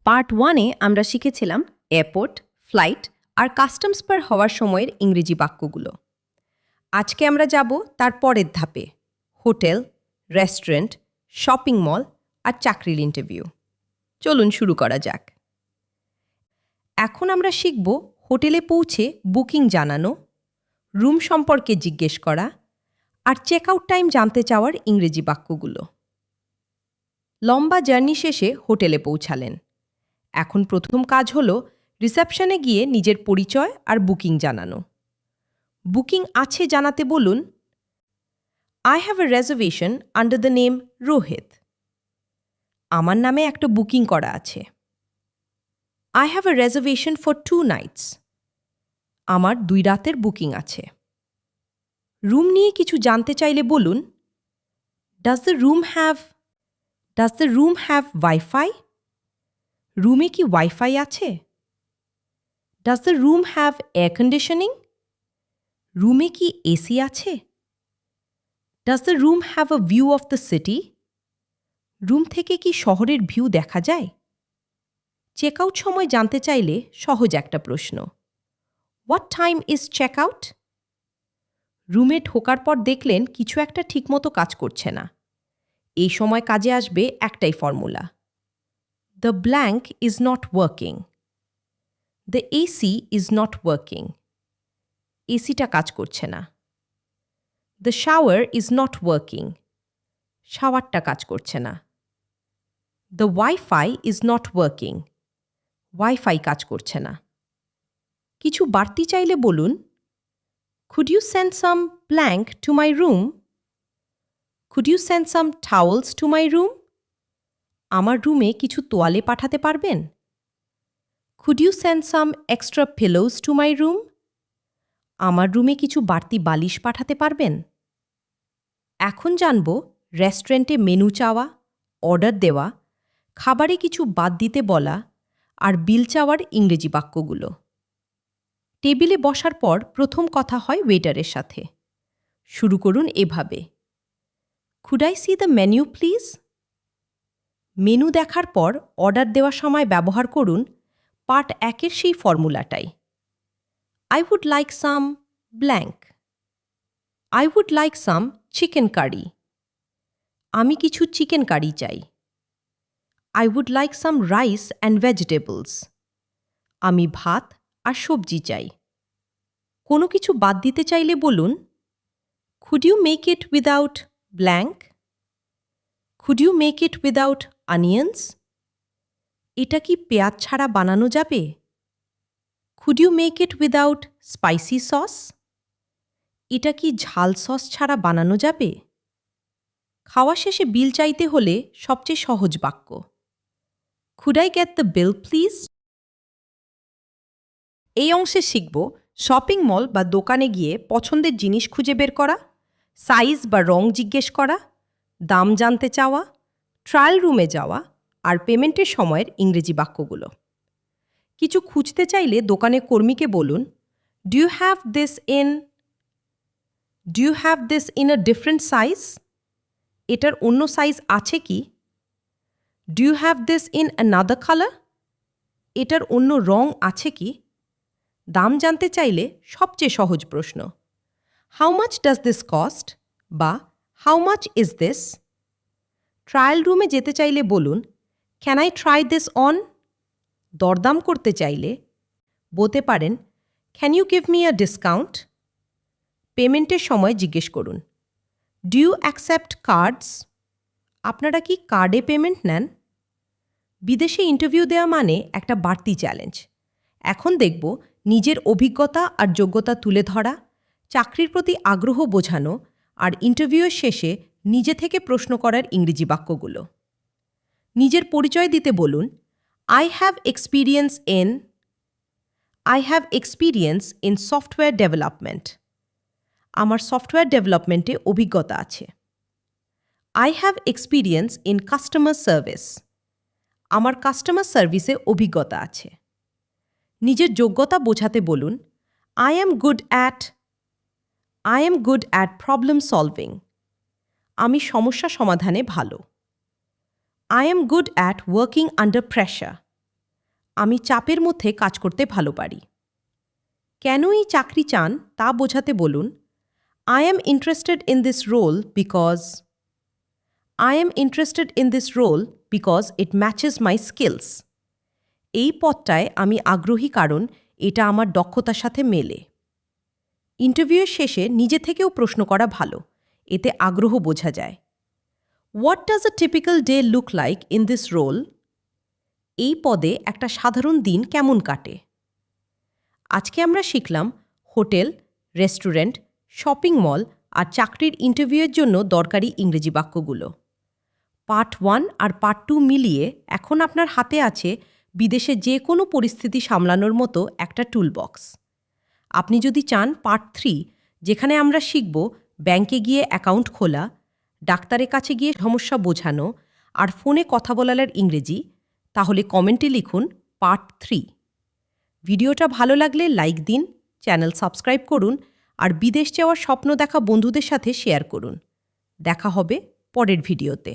Part 1-এ আমরা শিখেছিলাম airport, flight আর customs পার হওয়ার সময়ের ইংরেজি বাক্যগুলো। আজকে আমরা যাব তার পরের ধাপে, হোটেল, রেস্টুরেন্ট, শপিং মল আর চাকরির ইন্টারভিউ। চলুন শুরু করা যাক। এখন আমরা শিখব হোটেলে পৌঁছে বুকিং জানানো, রুম সম্পর্কে জিজ্ঞেস করা আর চেক আউট টাইম জানতে চাওয়ার ইংরেজি বাক্যগুলো। লম্বা জার্নি শেষে হোটেলে পৌঁছালেন। এখন প্রথম কাজ হলো রিসেপশনে গিয়ে নিজের পরিচয় আর বুকিং জানানো। বুকিং আছে জানাতে বলুন, I have a reservation under the name Rohit. আমার নামে একটা বুকিং করা আছে। I have a reservation for 2 nights. আমার 2 রাতের বুকিং আছে। রুম নিয়ে কিছু জানতে চাইলে বলুন, does the room have wifi? রুমে কি ওয়াইফাই আছে? Does the room have air conditioning? রুমে কি এসি আছে? Does the room have a view of the city? Room থেকে কি শহরের ভিউ দেখা যায়? চেক আউট সময় জানতে চাইলে সহজ একটা প্রশ্ন, what time is check out? রুমে ঢোকার পর দেখলেন কিছু একটা ঠিকমতো কাজ করছে না। এই সময় কাজে আসবে একটাই formula, the blank is not working. The AC is not working. এসিটা কাজ করছে না। The shower is not working. শাওয়ারটা কাজ করছে না। The wifi is not working. Wifi কাজ করছে না। কিছু বাড়তি চাইলে বলুন, could you send some blank to my room? Could you send some towels to my room? আমার রুমে কিছু তোয়ালে পাঠাতে পারবেন? Could you send some extra pillows two my room? আমার রুমে কিছু বাড়তি বালিশ পাঠাতে পারবেন? এখন জানব রেস্টুরেন্টে মেনু চাওয়া, অর্ডার দেওয়া, খাবারে কিছু বাদ দিতে বলা আর বিল চাওয়ার ইংরেজি বাক্যগুলো। টেবিলে বসার পর প্রথম কথা হয় ওয়েটারের সাথে। শুরু করুন এভাবে, could I C the menu please? Menu দেখার পর অর্ডার দেওয়ার সময় ব্যবহার করুন পার্ট 1-এর সেই ফর্মুলাটাই, I would like some blank. I would like some chicken curry. আমি কিছু চিকেন কারি চাই। I would like some rice and vegetables. আমি ভাত আর সবজি চাই। কোনো কিছু বাদ দিতে চাইলে বলুন, could you make it without blank? Could you make it without onions? এটা কি পেঁয়াজ ছাড়া বানানো যাবে? Could you make it without spicy sauce? এটা কি ঝাল সস ছাড়া বানানো যাবে? খাওয়া শেষে বিল চাইতে হলে সবচেয়ে সহজ বাক্য, could I get the bill please? এই অংশে শিখব শপিং মল বা দোকানে গিয়ে পছন্দের জিনিস খুঁজে বের করা, সাইজ বা রং জিজ্ঞেস করা, দাম জানতে চাওয়া, ট্রায়াল রুমে যাওয়া আর পেমেন্টের সময়ের ইংরেজি বাক্যগুলো। কিছু খুঁজতে চাইলে দোকানের কর্মীকে বলুন, do you have this in a different size? এটার অন্য সাইজ আছে কি? Do you have this in another colour? এটার অন্য রং আছে কি? দাম জানতে চাইলে সবচেয়ে সহজ প্রশ্ন, how much does this cost? বা how much is this? Trial রুমে যেতে চাইলে বলুন, can I try this on? দরদাম করতে চাইলে বলতে পারেন, can you give me a discount? পেমেন্টের সময় জিজ্ঞেস করুন, ডু ইউ অ্যাকসেপ্ট কার্ডস? আপনারা কি কার্ডে পেমেন্ট নেন? বিদেশে ইন্টারভিউ দেওয়া মানে একটা বাড়তি চ্যালেঞ্জ। এখন দেখব নিজের অভিজ্ঞতা আর যোগ্যতা তুলে ধরা, চাকরির প্রতি আগ্রহ বোঝানো আর ইন্টারভিউয়ের শেষে নিজে থেকে প্রশ্ন করার ইংরেজি বাক্যগুলো। নিজের পরিচয় দিতে বলুন, I have experience in software development. আমার সফটওয়্যার ডেভেলপমেন্টে অভিজ্ঞতা আছে। I have experience in customer service. আমার কাস্টমার সার্ভিসে অভিজ্ঞতা আছে। নিজের যোগ্যতা বোঝাতে বলুন, I am good at problem solving. আমি সমস্যা সমাধানে ভালো। I am good at working under pressure. আমি চাপের মধ্যে কাজ করতে ভালো পারি। কেন এই চাকরি চান তা বোঝাতে বলুন I am interested in this role because I am interested in this role because it matches my skills. এই পদটায় আমি আগ্রহী কারণ এটা আমার দক্ষতার সাথে মেলে। ইন্টারভিউয়ের শেষে নিজে থেকেও প্রশ্ন করা ভালো, এতে আগ্রহ বোঝা যায়। What does a typical day look like in this role? এই পদে একটা সাধারণ দিন কেমন কাটে? আজকে আমরা শিখলাম হোটেল, রেস্টুরেন্ট, শপিং মল আর চাকরির ইন্টারভিউয়ের জন্য দরকারি ইংরেজি বাক্যগুলো। পার্ট 1 আর পার্ট 2 মিলিয়ে এখন আপনার হাতে আছে বিদেশে যে কোনো পরিস্থিতি সামলানোর মতো একটা টুলবক্স। আপনি যদি চান পার্ট 3, যেখানে আমরা শিখব ব্যাংকে গিয়ে অ্যাকাউন্ট খোলা, ডাক্তারের কাছে গিয়ে সমস্যা বোঝানো আর ফোনে কথা বলার ইংরেজি, তাহলে কমেন্টে লিখুন পার্ট 3। ভিডিওটা ভালো লাগলে লাইক দিন, চ্যানেল সাবস্ক্রাইব করুন আর বিদেশ যাওয়ার স্বপ্ন দেখা বন্ধুদের সাথে শেয়ার করুন। দেখা হবে পরের ভিডিওতে।